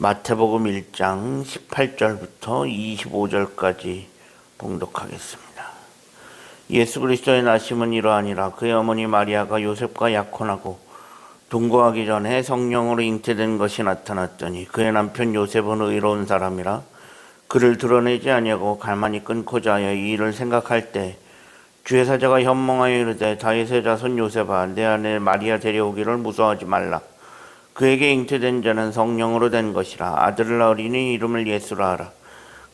마태복음 1장 18절부터 25절까지 봉독하겠습니다. 예수 그리스도의 나심은 이러하니라. 그의 어머니 마리아가 요셉과 약혼하고 동거하기 전에 성령으로 잉태된 것이 나타났더니 그의 남편 요셉은 의로운 사람이라 그를 드러내지 아니하고 가만히 끊고자 하여 이 일을 생각할 때 주의 사자가 현몽하여 이르되 다윗의 자손 요셉아 내 아내 마리아 데려오기를 무서워하지 말라. 그에게 잉태된 자는 성령으로 된 것이라. 아들을 낳으리니 이름을 예수라 하라.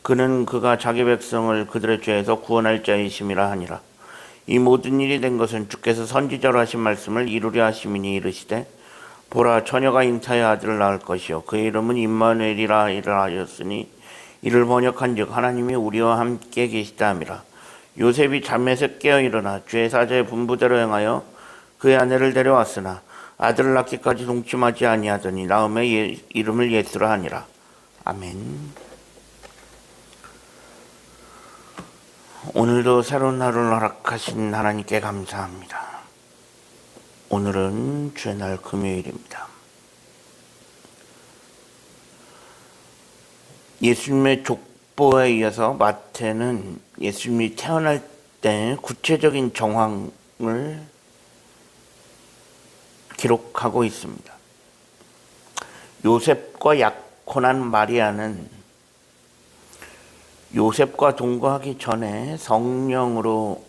그는 그가 자기 백성을 그들의 죄에서 구원할 자이심이라 하니라. 이 모든 일이 된 것은 주께서 선지자로 하신 말씀을 이루려 하심이니 이르시되 보라 처녀가 잉타하여 아들을 낳을 것이요 그의 이름은 임마누엘이라 하였으니 이를 번역한즉 하나님이 우리와 함께 계시다 함이라. 요셉이 잠에서 깨어 일어나 주의 사자의 분부대로 행하여 그의 아내를 데려왔으나 아들을 낳기까지 동침하지 아니하더니 낳음에 이름을 예수라 하니라. 아멘. 오늘도 새로운 하루를 허락하신 하나님께 감사합니다. 오늘은 주의 날 금요일입니다. 예수님의 족보에 이어서 마태는 예수님이 태어날 때 구체적인 정황을 기록하고 있습니다. 요셉과 약혼한 마리아는 요셉과 동거하기 전에 성령으로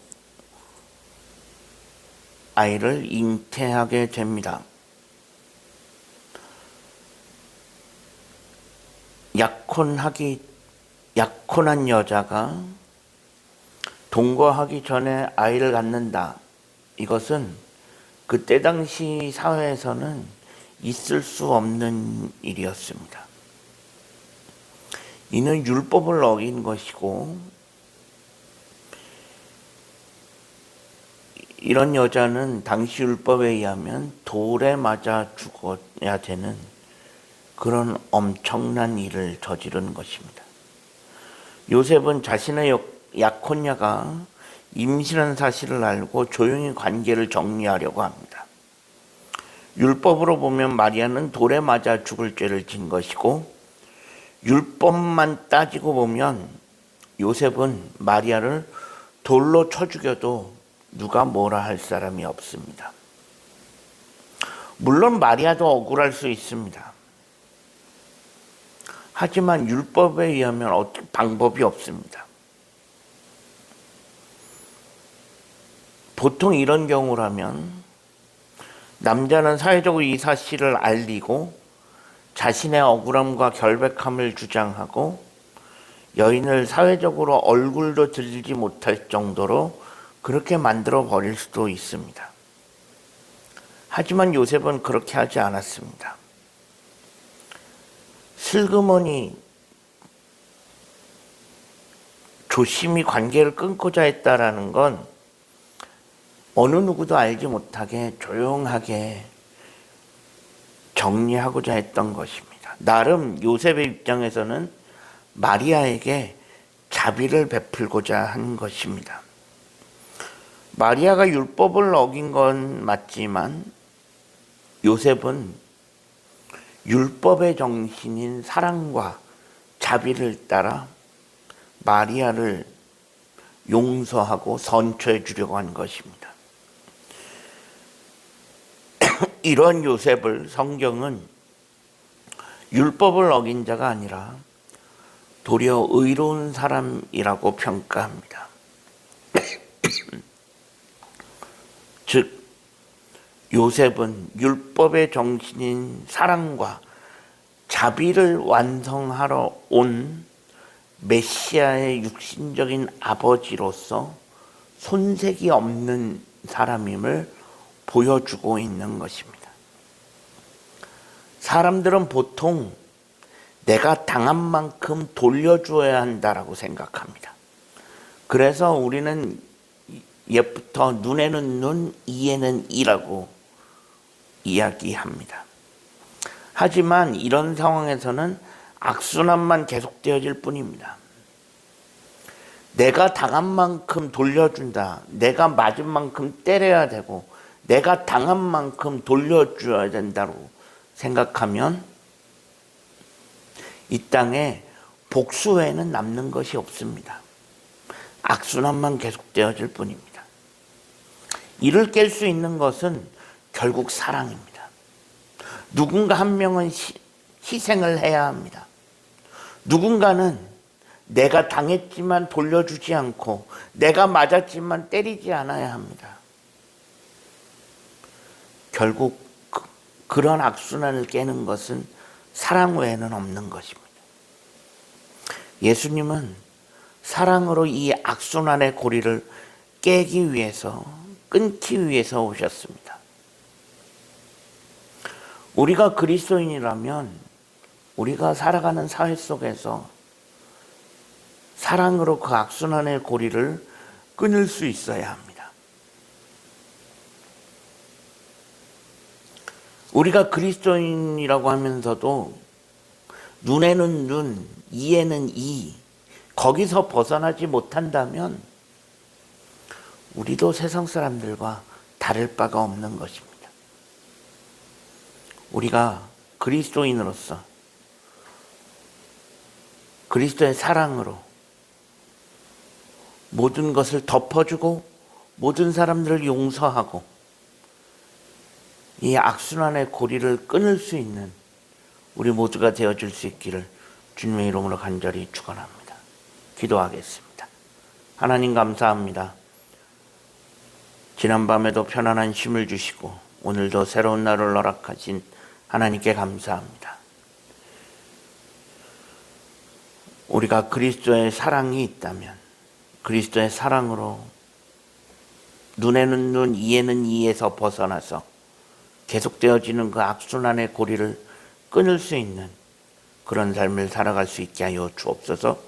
아이를 잉태하게 됩니다. 약혼한 여자가 동거하기 전에 아이를 갖는다. 이것은 그때 당시 사회에서는 있을 수 없는 일이었습니다. 이는 율법을 어긴 것이고 이런 여자는 당시 율법에 의하면 돌에 맞아 죽어야 되는 그런 엄청난 일을 저지른 것입니다. 요셉은 자신의 약혼녀가 임신한 사실을 알고 조용히 관계를 정리하려고 합니다. 율법으로 보면 마리아는 돌에 맞아 죽을 죄를 진 것이고 율법만 따지고 보면 요셉은 마리아를 돌로 쳐 죽여도 누가 뭐라 할 사람이 없습니다. 물론 마리아도 억울할 수 있습니다. 하지만 율법에 의하면 방법이 없습니다. 보통 이런 경우라면 남자는 사회적으로 이 사실을 알리고 자신의 억울함과 결백함을 주장하고 여인을 사회적으로 얼굴도 들지 못할 정도로 그렇게 만들어 버릴 수도 있습니다. 하지만 요셉은 그렇게 하지 않았습니다. 슬그머니 조심히 관계를 끊고자 했다라는 건 어느 누구도 알지 못하게 조용하게 정리하고자 했던 것입니다. 나름 요셉의 입장에서는 마리아에게 자비를 베풀고자 한 것입니다. 마리아가 율법을 어긴 건 맞지만 요셉은 율법의 정신인 사랑과 자비를 따라 마리아를 용서하고 선처해 주려고 한 것입니다. 이런 요셉을 성경은 율법을 어긴 자가 아니라 도리어 의로운 사람이라고 평가합니다. 즉 요셉은 율법의 정신인 사랑과 자비를 완성하러 온 메시아의 육신적인 아버지로서 손색이 없는 사람임을 보여주고 있는 것입니다. 사람들은 보통 내가 당한 만큼 돌려주어야 한다라고 생각합니다. 그래서 우리는 옛부터 눈에는 눈, 이에는 이라고 이야기합니다. 하지만 이런 상황에서는 악순환만 계속되어질 뿐입니다. 내가 당한 만큼 돌려준다. 내가 맞은 만큼 때려야 되고 내가 당한 만큼 돌려줘야 된다고 생각하면 이 땅에 복수 외에는 남는 것이 없습니다. 악순환만 계속되어질 뿐입니다. 이를 깰 수 있는 것은 결국 사랑입니다. 누군가 한 명은 희생을 해야 합니다. 누군가는 내가 당했지만 돌려주지 않고 내가 맞았지만 때리지 않아야 합니다. 결국 그런 악순환을 깨는 것은 사랑 외에는 없는 것입니다. 예수님은 사랑으로 이 악순환의 고리를 깨기 위해서, 끊기 위해서 오셨습니다. 우리가 그리스도인이라면 우리가 살아가는 사회 속에서 사랑으로 그 악순환의 고리를 끊을 수 있어야 합니다. 우리가 그리스도인이라고 하면서도 눈에는 눈, 이에는 이, 거기서 벗어나지 못한다면 우리도 세상 사람들과 다를 바가 없는 것입니다. 우리가 그리스도인으로서 그리스도의 사랑으로 모든 것을 덮어주고 모든 사람들을 용서하고 이 악순환의 고리를 끊을 수 있는 우리 모두가 되어줄 수 있기를 주님의 이름으로 간절히 축원합니다. 기도하겠습니다. 하나님 감사합니다. 지난밤에도 편안한 쉼을 주시고 오늘도 새로운 날을 허락하신 하나님께 감사합니다. 우리가 그리스도의 사랑이 있다면 그리스도의 사랑으로 눈에는 눈, 이에는 이에서 벗어나서 계속되어지는 그 악순환의 고리를 끊을 수 있는 그런 삶을 살아갈 수 있게 하여 주옵소서.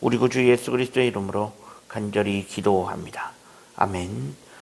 우리 구주 예수 그리스도의 이름으로 간절히 기도합니다. 아멘.